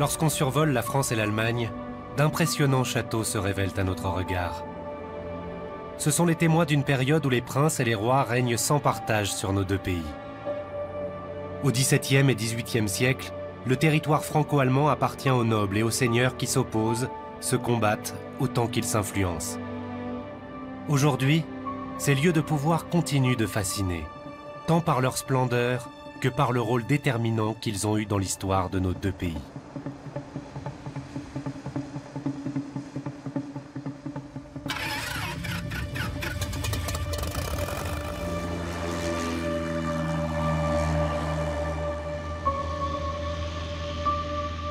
Lorsqu'on survole la France et l'Allemagne, d'impressionnants châteaux se révèlent à notre regard. Ce sont les témoins d'une période où les princes et les rois règnent sans partage sur nos deux pays. Au XVIIe et XVIIIe siècle, le territoire franco-allemand appartient aux nobles et aux seigneurs qui s'opposent, se combattent autant qu'ils s'influencent. Aujourd'hui, ces lieux de pouvoir continuent de fasciner, tant par leur splendeur que par le rôle déterminant qu'ils ont eu dans l'histoire de nos deux pays.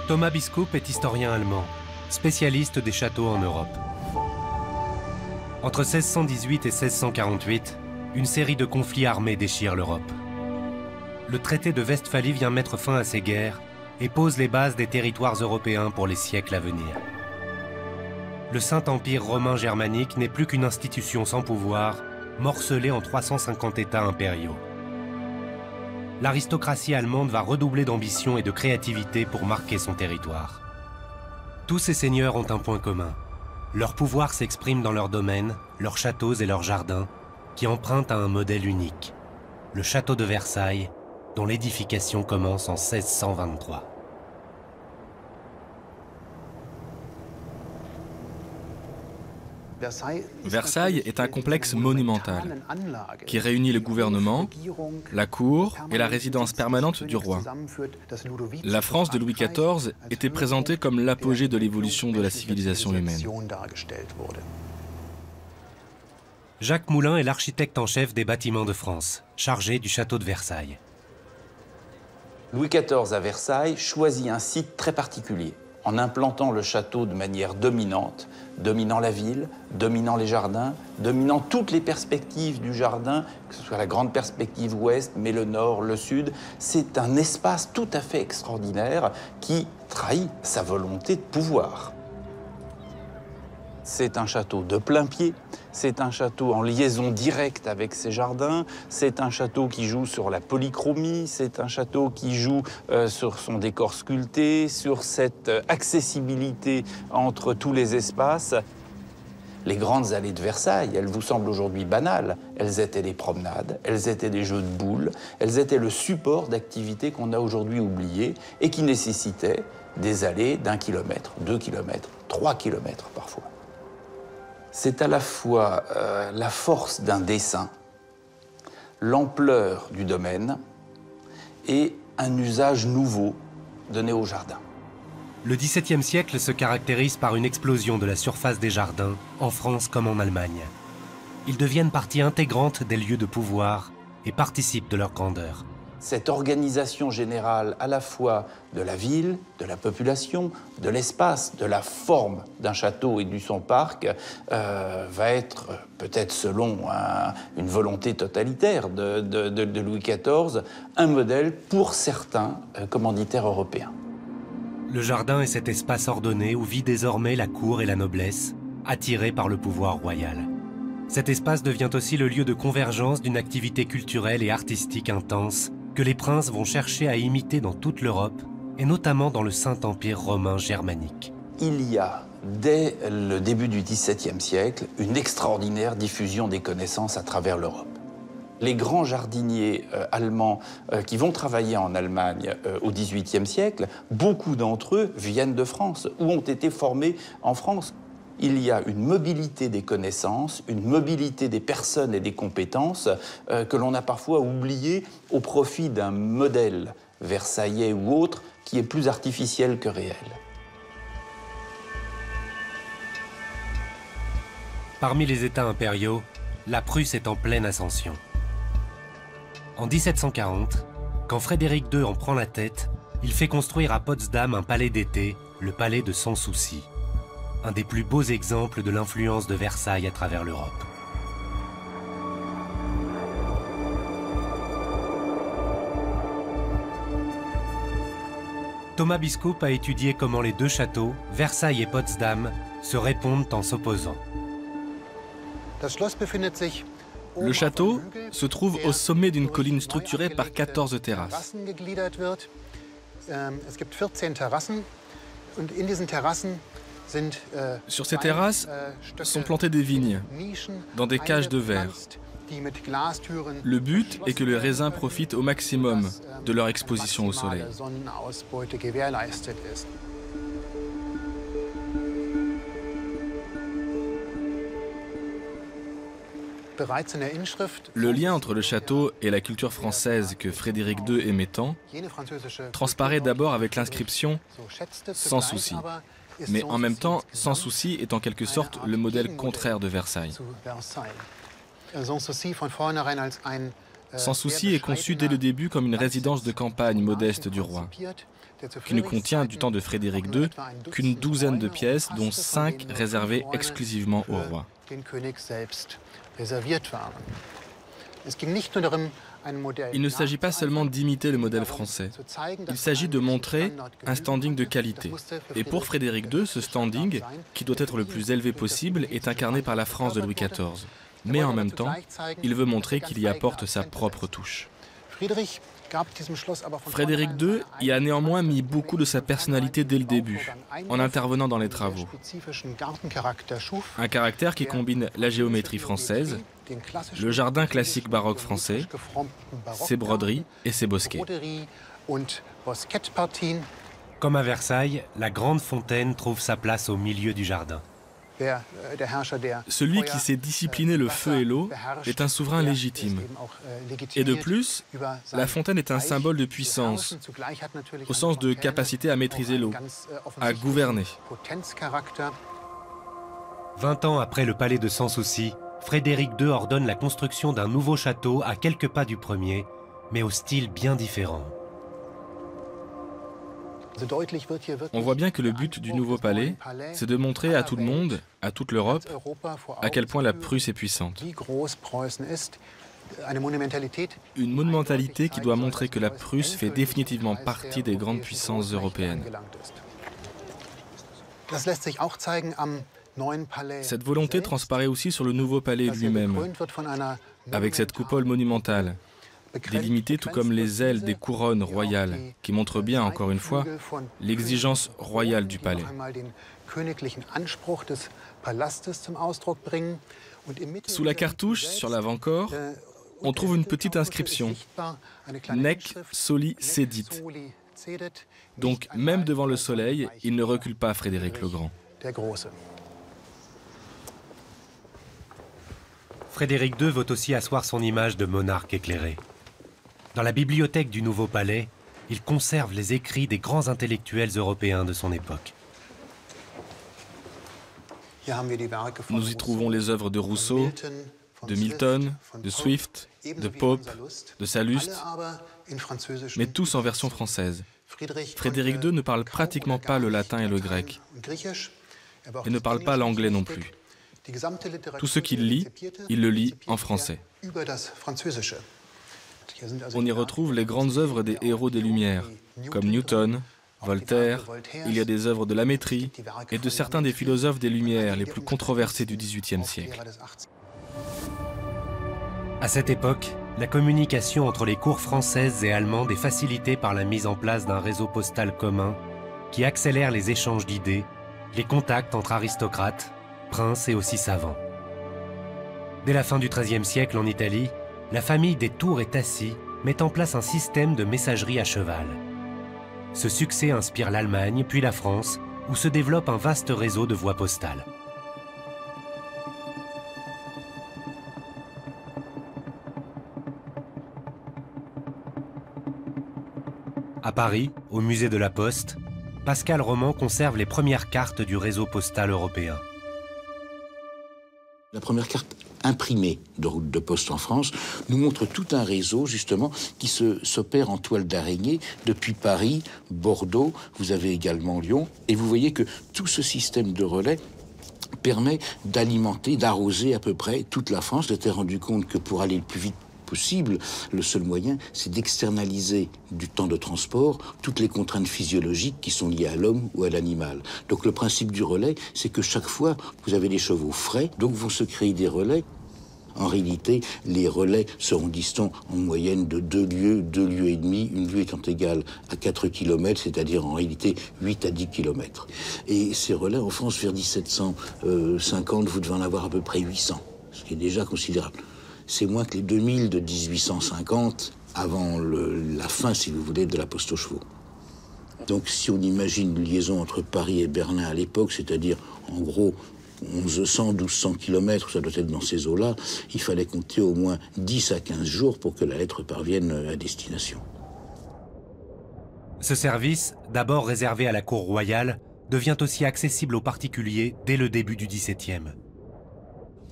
Thomas Biskup est historien allemand, spécialiste des châteaux en Europe. Entre 1618 et 1648, une série de conflits armés déchire l'Europe. Le traité de Westphalie vient mettre fin à ces guerres et pose les bases des territoires européens pour les siècles à venir. Le Saint-Empire romain germanique n'est plus qu'une institution sans pouvoir, morcelée en 350 États impériaux. L'aristocratie allemande va redoubler d'ambition et de créativité pour marquer son territoire. Tous ces seigneurs ont un point commun. Leur pouvoir s'exprime dans leurs domaines, leurs châteaux et leurs jardins, qui empruntent à un modèle unique, le château de Versailles, dont l'édification commence en 1623. Versailles est un complexe monumental qui réunit le gouvernement, la cour et la résidence permanente du roi. La France de Louis XIV était présentée comme l'apogée de l'évolution de la civilisation humaine. Jacques Moulin est l'architecte en chef des bâtiments de France, chargé du château de Versailles. Louis XIV à Versailles choisit un site très particulier, en implantant le château de manière dominante, dominant la ville, dominant les jardins, dominant toutes les perspectives du jardin, que ce soit la grande perspective ouest, mais le nord, le sud. C'est un espace tout à fait extraordinaire qui trahit sa volonté de pouvoir. C'est un château de plein pied, c'est un château en liaison directe avec ses jardins, c'est un château qui joue sur la polychromie, c'est un château qui joue sur son décor sculpté, sur cette accessibilité entre tous les espaces. Les grandes allées de Versailles, elles vous semblent aujourd'hui banales. Elles étaient des promenades, elles étaient des jeux de boules, elles étaient le support d'activités qu'on a aujourd'hui oubliées et qui nécessitaient des allées d'1 kilomètre, 2 kilomètres, 3 kilomètres parfois. C'est à la fois la force d'un dessin, l'ampleur du domaine et un usage nouveau donné au jardin. Le XVIIe siècle se caractérise par une explosion de la surface des jardins, en France comme en Allemagne. Ils deviennent partie intégrante des lieux de pouvoir et participent de leur grandeur. Cette organisation générale à la fois de la ville, de la population, de l'espace, de la forme d'un château et de son parc va être, peut-être selon une volonté totalitaire de Louis XIV, un modèle pour certains commanditaires européens. Le jardin est cet espace ordonné où vit désormais la cour et la noblesse, attirés par le pouvoir royal. Cet espace devient aussi le lieu de convergence d'une activité culturelle et artistique intense que les princes vont chercher à imiter dans toute l'Europe, et notamment dans le Saint-Empire romain germanique. Il y a, dès le début du XVIIe siècle, une extraordinaire diffusion des connaissances à travers l'Europe. Les grands jardiniers allemands qui vont travailler en Allemagne au XVIIIe siècle, beaucoup d'entre eux viennent de France ou ont été formés en France. Il y a une mobilité des connaissances, une mobilité des personnes et des compétences que l'on a parfois oubliées au profit d'un modèle versaillais ou autre qui est plus artificiel que réel. Parmi les États impériaux, la Prusse est en pleine ascension. En 1740, quand Frédéric II en prend la tête, il fait construire à Potsdam un palais d'été, le palais de Sans Souci. Un des plus beaux exemples de l'influence de Versailles à travers l'Europe. Thomas Biskup a étudié comment les deux châteaux, Versailles et Potsdam, se répondent en s'opposant. Le château se trouve au sommet d'une colline structurée par 14 terrasses. Sur ces terrasses sont plantées des vignes dans des cages de verre. Le but est que les raisins profitent au maximum de leur exposition au soleil. Le lien entre le château et la culture française que Frédéric II aimait tant transparaît d'abord avec l'inscription « Sans souci ». Mais en même temps, Sans souci est en quelque sorte le modèle contraire de Versailles. Sans souci est conçu dès le début comme une résidence de campagne modeste du roi, qui ne contient du temps de Frédéric II qu'une douzaine de pièces, dont 5 réservées exclusivement au roi. Il ne s'agit pas seulement d'imiter le modèle français, il s'agit de montrer un standing de qualité. Et pour Frédéric II, ce standing, qui doit être le plus élevé possible, est incarné par la France de Louis XIV. Mais en même temps, il veut montrer qu'il y apporte sa propre touche. Frédéric II y a néanmoins mis beaucoup de sa personnalité dès le début, en intervenant dans les travaux. Un caractère qui combine la géométrie française, le jardin classique baroque français, ses broderies et ses bosquets. Comme à Versailles, la grande fontaine trouve sa place au milieu du jardin. Celui qui sait discipliner le feu et l'eau est un souverain légitime. Et de plus, la fontaine est un symbole de puissance, au sens de capacité à maîtriser l'eau, à gouverner. 20 ans après le palais de Sans Souci, Frédéric II ordonne la construction d'un nouveau château à quelques pas du premier, mais au style bien différent. On voit bien que le but du nouveau palais, c'est de montrer à tout le monde, à toute l'Europe, à quel point la Prusse est puissante. Une monumentalité qui doit montrer que la Prusse fait définitivement partie des grandes puissances européennes. Cette volonté transparaît aussi sur le nouveau palais lui-même, avec cette coupole monumentale, délimitée tout comme les ailes des couronnes royales, qui montrent bien, encore une fois, l'exigence royale du palais. Sous la cartouche, sur l'avant-corps, on trouve une petite inscription, « Nec soli cedit ». Donc, même devant le soleil, il ne recule pas Frédéric le Grand. Frédéric II veut aussi asseoir son image de monarque éclairé. Dans la bibliothèque du Nouveau Palais, il conserve les écrits des grands intellectuels européens de son époque. Nous y trouvons les œuvres de Rousseau, de Milton, de Swift, de Pope, de Sallust, mais tous en version française. Frédéric II ne parle pratiquement pas le latin et le grec, et ne parle pas l'anglais non plus. Tout ce qu'il lit, il le lit en français. On y retrouve les grandes œuvres des héros des Lumières, comme Newton, Voltaire, il y a des œuvres de Lamétrie et de certains des philosophes des Lumières les plus controversés du XVIIIe siècle. À cette époque, la communication entre les cours françaises et allemandes est facilitée par la mise en place d'un réseau postal commun qui accélère les échanges d'idées, les contacts entre aristocrates, princes et aussi savants. Dès la fin du XIIIe siècle en Italie, la famille des Tours et Tassi met en place un système de messagerie à cheval. Ce succès inspire l'Allemagne, puis la France, où se développe un vaste réseau de voies postales. À Paris, au musée de la Poste, Pascal Roman conserve les premières cartes du réseau postal européen. La première carte imprimée de route de poste en France nous montre tout un réseau, justement, qui s'opère en toile d'araignée depuis Paris, Bordeaux, vous avez également Lyon, et vous voyez que tout ce système de relais permet d'alimenter, d'arroser à peu près toute la France. On s'était rendu compte que pour aller le plus vite possible, le seul moyen, c'est d'externaliser du temps de transport toutes les contraintes physiologiques qui sont liées à l'homme ou à l'animal. Donc le principe du relais, c'est que chaque fois, vous avez des chevaux frais, donc vont se créer des relais En réalité, les relais seront distants en moyenne de 2 lieues et demi, une lieue étant égale à 4 km, c'est-à-dire en réalité 8 à 10 km. Et ces relais, en France, vers 1750, vous devez en avoir à peu près 800, ce qui est déjà considérable. C'est moins que les 2000 de 1850, avant la fin, si vous voulez, de la poste aux chevaux. Donc si on imagine une liaison entre Paris et Berlin à l'époque, c'est-à-dire en gros 1100, 1200 km, ça doit être dans ces eaux-là, il fallait compter au moins 10 à 15 jours pour que la lettre parvienne à destination. Ce service, d'abord réservé à la cour royale, devient aussi accessible aux particuliers dès le début du XVIIe.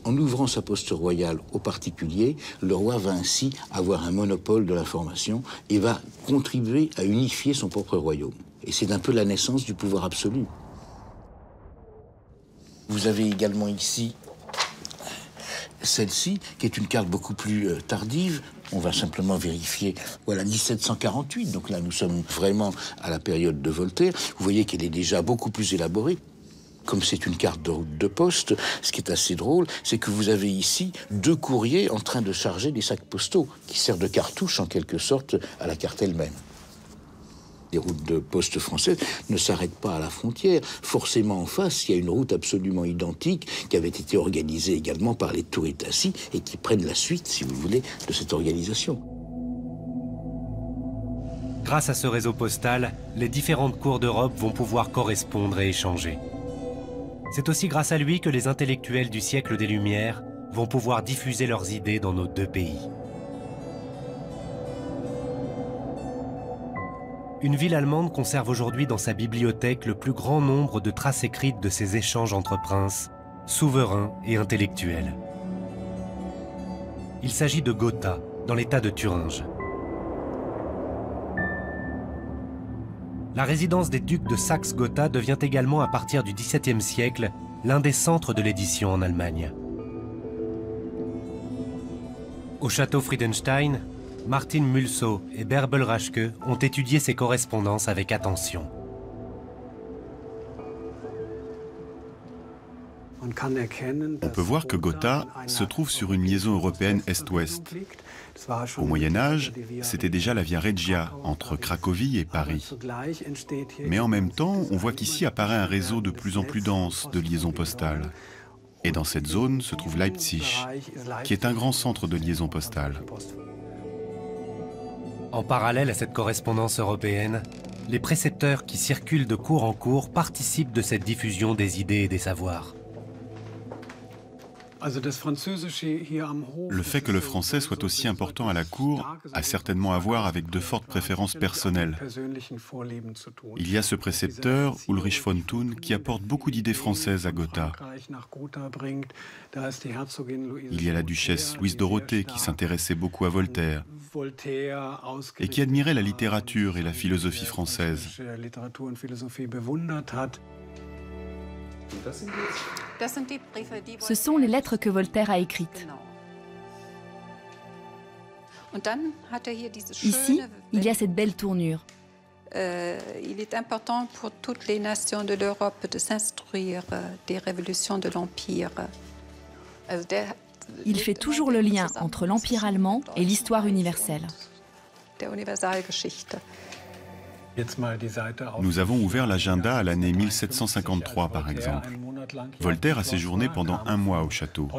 En ouvrant sa poste royale aux particuliers, le roi va ainsi avoir un monopole de l'information et va contribuer à unifier son propre royaume. Et c'est un peu la naissance du pouvoir absolu. Vous avez également ici celle-ci, qui est une carte beaucoup plus tardive. On va simplement vérifier, voilà, 1748, donc là nous sommes vraiment à la période de Voltaire. Vous voyez qu'elle est déjà beaucoup plus élaborée. Comme c'est une carte de route de poste, ce qui est assez drôle, c'est que vous avez ici 2 courriers en train de charger des sacs postaux, qui servent de cartouche en quelque sorte à la carte elle-même. Les routes de poste françaises ne s'arrêtent pas à la frontière. Forcément, en face, il y a une route absolument identique qui avait été organisée également par les Touretassi et qui prennent la suite, si vous voulez, de cette organisation. Grâce à ce réseau postal, les différentes cours d'Europe vont pouvoir correspondre et échanger. C'est aussi grâce à lui que les intellectuels du siècle des Lumières vont pouvoir diffuser leurs idées dans nos 2 pays. Une ville allemande conserve aujourd'hui dans sa bibliothèque le plus grand nombre de traces écrites de ces échanges entre princes, souverains et intellectuels. Il s'agit de Gotha, dans l'état de Thuringe. La résidence des ducs de Saxe-Gotha devient également à partir du XVIIe siècle l'un des centres de l'édition en Allemagne. Au château Friedenstein, Martin Mulsow et Bärbel Raschke ont étudié ces correspondances avec attention. On peut voir que Gotha se trouve sur une liaison européenne est-ouest. Au Moyen-Âge, c'était déjà la Via Regia entre Cracovie et Paris. Mais en même temps, on voit qu'ici apparaît un réseau de plus en plus dense de liaisons postales. Et dans cette zone se trouve Leipzig, qui est un grand centre de liaison postale. En parallèle à cette correspondance européenne, les précepteurs qui circulent de cour en cour participent de cette diffusion des idées et des savoirs. Le fait que le français soit aussi important à la cour a certainement à voir avec de fortes préférences personnelles. Il y a ce précepteur, Ulrich von Thun, qui apporte beaucoup d'idées françaises à Gotha. Il y a la duchesse Louise Dorothée qui s'intéressait beaucoup à Voltaire et qui admirait la littérature et la philosophie française. Ce sont les lettres que Voltaire a écrites. Ici, il y a cette belle tournure. Il est important pour toutes les nations de l'Europe de s'instruire des révolutions de l'Empire. Il fait toujours le lien entre l'Empire allemand et l'histoire universelle. Nous avons ouvert l'agenda à l'année 1753, par exemple. Voltaire a séjourné pendant 1 mois au château.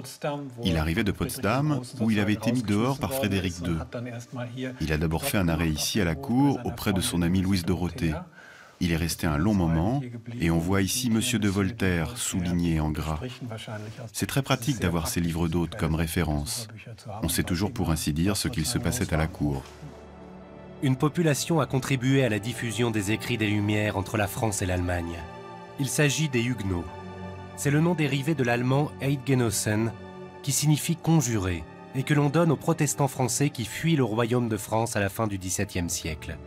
Il arrivait de Potsdam, où il avait été mis dehors par Frédéric II. Il a d'abord fait un arrêt ici à la cour, auprès de son amie Louise Dorothée. Il est resté un long moment, et on voit ici Monsieur de Voltaire, souligné en gras. C'est très pratique d'avoir ces livres d'hôtes comme référence. On sait toujours, pour ainsi dire, ce qu'il se passait à la cour. Une population a contribué à la diffusion des écrits des Lumières entre la France et l'Allemagne. Il s'agit des Huguenots. C'est le nom dérivé de l'allemand Eidgenossen, qui signifie conjurer, et que l'on donne aux protestants français qui fuient le royaume de France à la fin du XVIIe siècle.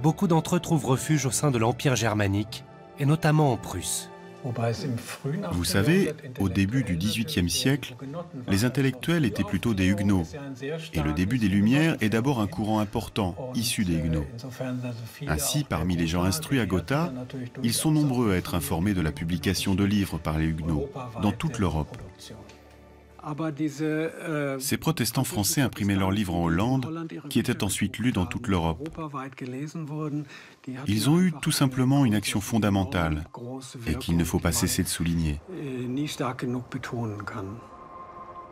Beaucoup d'entre eux trouvent refuge au sein de l'Empire germanique, et notamment en Prusse. Vous savez, au début du XVIIIe siècle, les intellectuels étaient plutôt des Huguenots. Et le début des Lumières est d'abord un courant important, issu des Huguenots. Ainsi, parmi les gens instruits à Gotha, ils sont nombreux à être informés de la publication de livres par les Huguenots, dans toute l'Europe. Ces protestants français imprimaient leurs livres en Hollande, qui étaient ensuite lus dans toute l'Europe. Ils ont eu tout simplement une action fondamentale, et qu'il ne faut pas cesser de souligner.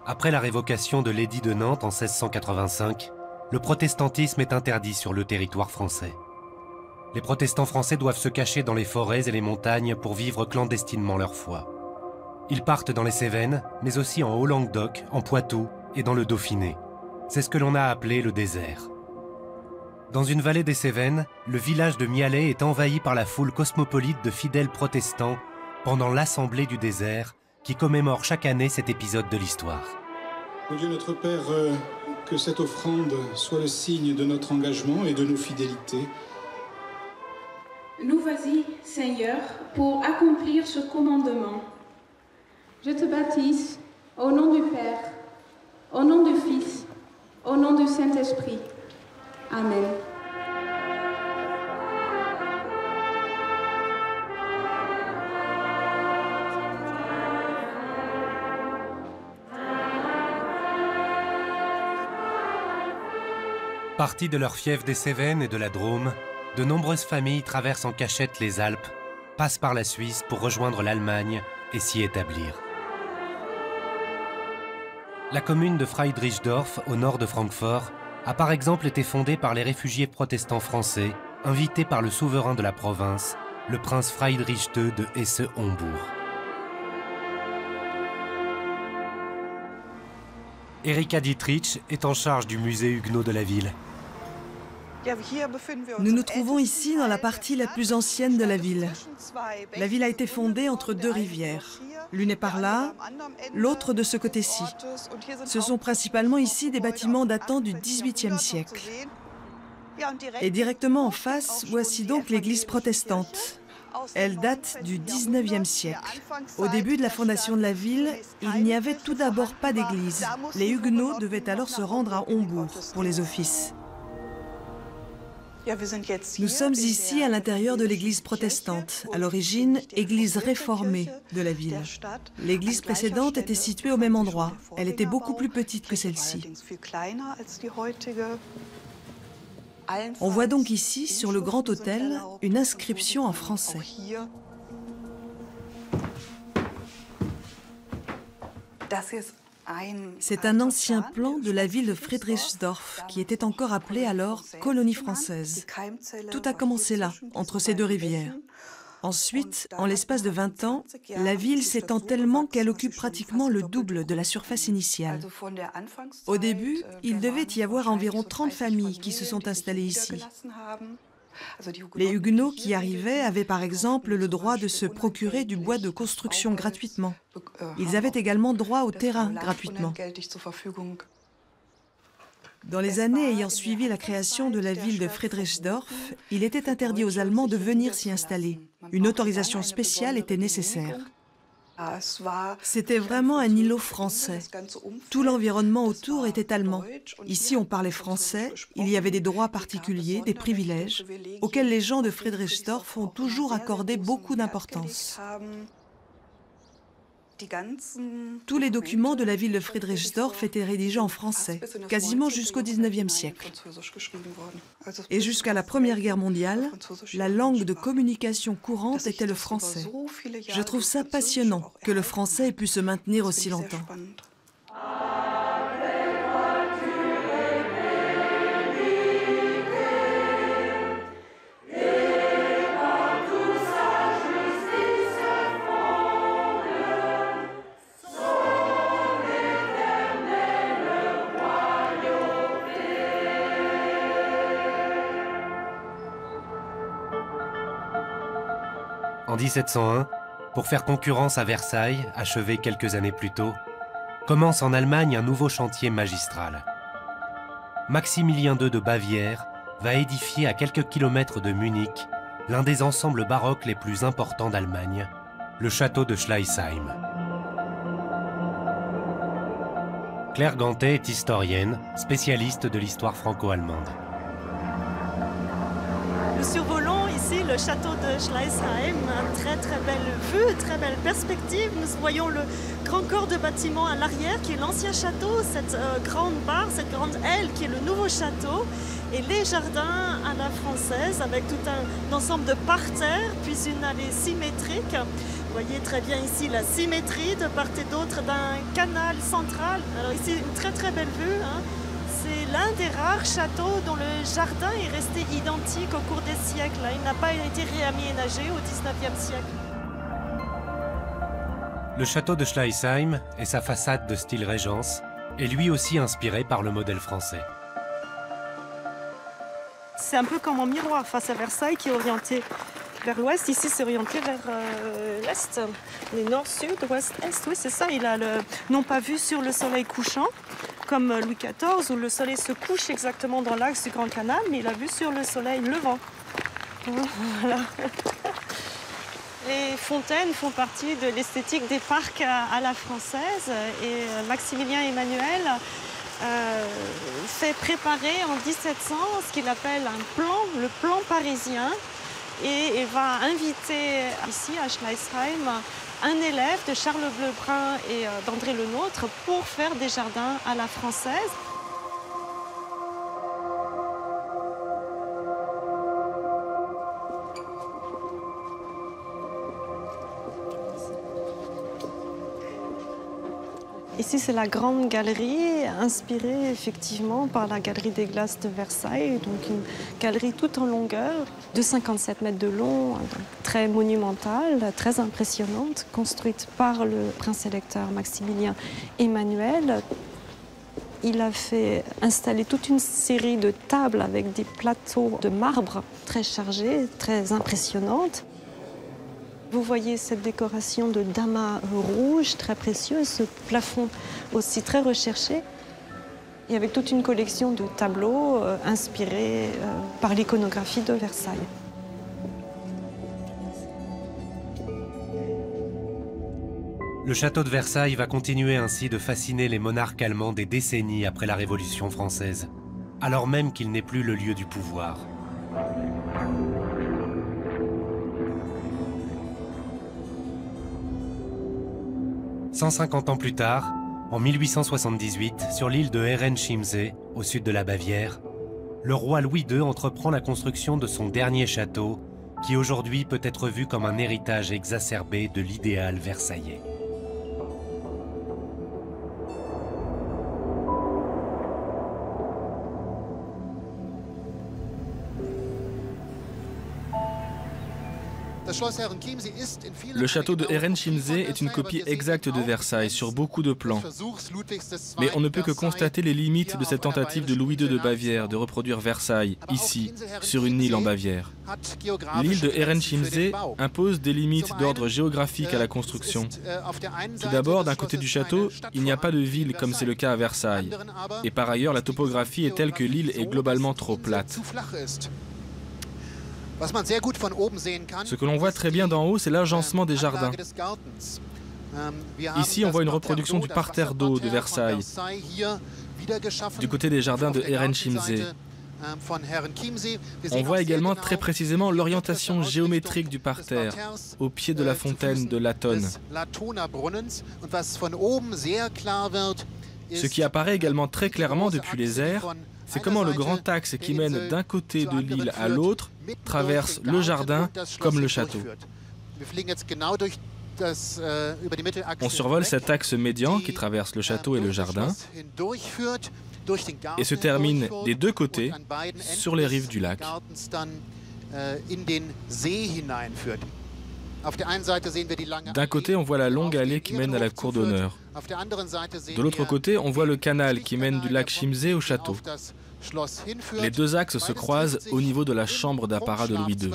Après la révocation de l'édit de Nantes en 1685, le protestantisme est interdit sur le territoire français. Les protestants français doivent se cacher dans les forêts et les montagnes pour vivre clandestinement leur foi. Ils partent dans les Cévennes, mais aussi en Haut-Languedoc, en Poitou et dans le Dauphiné. C'est ce que l'on a appelé le désert. Dans une vallée des Cévennes, le village de Mialet est envahi par la foule cosmopolite de fidèles protestants pendant l'Assemblée du désert qui commémore chaque année cet épisode de l'histoire. Ô Dieu notre Père, que cette offrande soit le signe de notre engagement et de nos fidélités. Nous voici, Seigneur, pour accomplir ce commandement. Je te baptise au nom du Père, au nom du Fils, au nom du Saint-Esprit. Amen. Partis de leur fief des Cévennes et de la Drôme, de nombreuses familles traversent en cachette les Alpes, passent par la Suisse pour rejoindre l'Allemagne et s'y établir. La commune de Friedrichsdorf, au nord de Francfort, a par exemple été fondée par les réfugiés protestants français, invités par le souverain de la province, le prince Friedrich II de Hesse-Hombourg. Erika Dietrich est en charge du musée huguenot de la ville. Nous nous trouvons ici dans la partie la plus ancienne de la ville. La ville a été fondée entre deux rivières. L'une est par là, l'autre de ce côté-ci. Ce sont principalement ici des bâtiments datant du XVIIIe siècle. Et directement en face, voici donc l'église protestante. Elle date du XIXe siècle. Au début de la fondation de la ville, il n'y avait tout d'abord pas d'église. Les Huguenots devaient alors se rendre à Hombourg pour les offices. Nous sommes ici à l'intérieur de l'église protestante, à l'origine église réformée de la ville. L'église précédente était située au même endroit. Elle était beaucoup plus petite que celle-ci. On voit donc ici, sur le grand autel, une inscription en français. C'est un ancien plan de la ville de Friedrichsdorf, qui était encore appelée alors colonie française. Tout a commencé là, entre ces deux rivières. Ensuite, en l'espace de 20 ans, la ville s'étend tellement qu'elle occupe pratiquement le double de la surface initiale. Au début, il devait y avoir environ 30 familles qui se sont installées ici. Les Huguenots qui arrivaient avaient par exemple le droit de se procurer du bois de construction gratuitement. Ils avaient également droit au terrain gratuitement. Dans les années ayant suivi la création de la ville de Friedrichsdorf, il était interdit aux Allemands de venir s'y installer. Une autorisation spéciale était nécessaire. C'était vraiment un îlot français. Tout l'environnement autour était allemand. Ici, on parlait français, il y avait des droits particuliers, des privilèges, auxquels les gens de Friedrichsdorf ont toujours accordé beaucoup d'importance. Tous les documents de la ville de Friedrichsdorf étaient rédigés en français, quasiment jusqu'au XIXe siècle. Et jusqu'à la Première Guerre mondiale, la langue de communication courante était le français. Je trouve ça passionnant que le français ait pu se maintenir aussi longtemps. En 1701, pour faire concurrence à Versailles, achevé quelques années plus tôt, commence en Allemagne un nouveau chantier magistral. Maximilien II de Bavière va édifier à quelques kilomètres de Munich l'un des ensembles baroques les plus importants d'Allemagne, le château de Schleißheim. Claire Gantet est historienne, spécialiste de l'histoire franco-allemande. Nous survolons ici ici le château de Schleißheim, une très belle vue, très belle perspective. Nous voyons le grand corps de bâtiment à l'arrière qui est l'ancien château, cette grande barre, cette grande aile qui est le nouveau château, et les jardins à la française avec tout un ensemble de parterres puis une allée symétrique. Vous voyez très bien ici la symétrie de part et d'autre d'un canal central. Alors ici une très belle vue, hein. C'est l'un des rares châteaux dont le jardin est resté identique au cours des siècles. Il n'a pas été réaménagé au XIXe siècle. Le château de Schleißheim et sa façade de style Régence est lui aussi inspiré par le modèle français. C'est un peu comme un miroir face à Versailles qui est orienté vers l'ouest. Ici, c'est orienté vers l'est. Les nord-sud, ouest-est, oui, c'est ça. Il a non pas vu sur le soleil couchant, comme Louis XIV, où le soleil se couche exactement dans l'axe du Grand Canal, mais il a vu sur le soleil levant. Voilà. Les fontaines font partie de l'esthétique des parcs à la française, et Maximilien Emmanuel fait préparer en 1700 ce qu'il appelle un plan, le plan parisien, et il va inviter ici à Schleißheim un élève de Charles Bleubrun et d'André Le Nôtre pour faire des jardins à la française. Ici, c'est la grande galerie, inspirée effectivement par la galerie des Glaces de Versailles, donc une galerie toute en longueur, de 57 mètres de long, très monumentale, très impressionnante, construite par le prince électeur Maximilien Emmanuel. Il a fait installer toute une série de tables avec des plateaux de marbre très chargés, très impressionnantes. Vous voyez cette décoration de damas rouge très précieuse, ce plafond aussi très recherché, et avec toute une collection de tableaux inspirés par l'iconographie de Versailles. Le château de Versailles va continuer ainsi de fasciner les monarques allemands des décennies après la Révolution française, alors même qu'il n'est plus le lieu du pouvoir. « 150 ans plus tard, en 1878, sur l'île de Herrenchiemsee, au sud de la Bavière, le roi Louis II entreprend la construction de son dernier château, qui aujourd'hui peut être vu comme un héritage exacerbé de l'idéal versaillais. Le château de Herrenchiemsee est une copie exacte de Versailles sur beaucoup de plans. Mais on ne peut que constater les limites de cette tentative de Louis II de Bavière de reproduire Versailles, ici, sur une île en Bavière. L'île de Herrenchiemsee impose des limites d'ordre géographique à la construction. Tout d'abord, d'un côté du château, il n'y a pas de ville comme c'est le cas à Versailles. Et par ailleurs, la topographie est telle que l'île est globalement trop plate. Ce que l'on voit très bien d'en haut, c'est l'agencement des jardins. Ici, on voit une reproduction du parterre d'eau de Versailles, du côté des jardins de Herrenchiemsee. On voit également très précisément l'orientation géométrique du parterre, au pied de la fontaine de Latone. Ce qui apparaît également très clairement depuis les airs, c'est comment le grand axe qui mène d'un côté de l'île à l'autre traverse le jardin comme le château. On survole cet axe médian qui traverse le château et le jardin et se termine des deux côtés sur les rives du lac. D'un côté, on voit la longue allée qui mène à la cour d'honneur. De l'autre côté, on voit le canal qui mène du lac Chiemsee au château. Les deux axes se croisent au niveau de la chambre d'apparat de Louis II,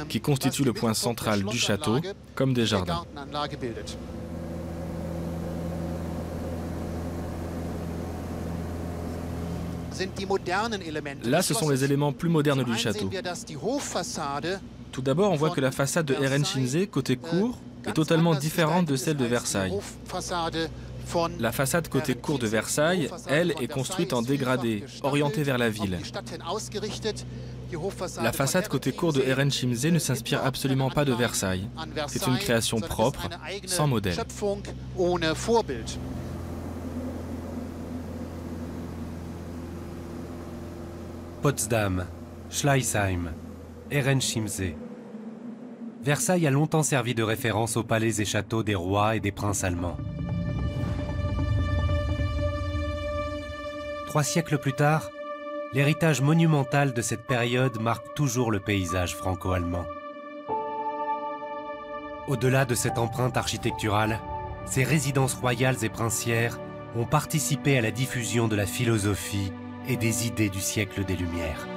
qui constitue le point central du château, comme des jardins. Là, ce sont les éléments plus modernes du château. Tout d'abord, on voit que la façade de Herrenchiemsee, côté cour, est totalement différente de celle de Versailles. La façade côté cour de Versailles, elle, est construite en dégradé, orientée vers la ville. La façade côté cour de Herrenchiemsee ne s'inspire absolument pas de Versailles. C'est une création propre, sans modèle. Potsdam, Schleißheim, Herrenchiemsee. Versailles a longtemps servi de référence aux palais et châteaux des rois et des princes allemands. 3 siècles plus tard, l'héritage monumental de cette période marque toujours le paysage franco-allemand. Au-delà de cette empreinte architecturale, ces résidences royales et princières ont participé à la diffusion de la philosophie et des idées du siècle des Lumières.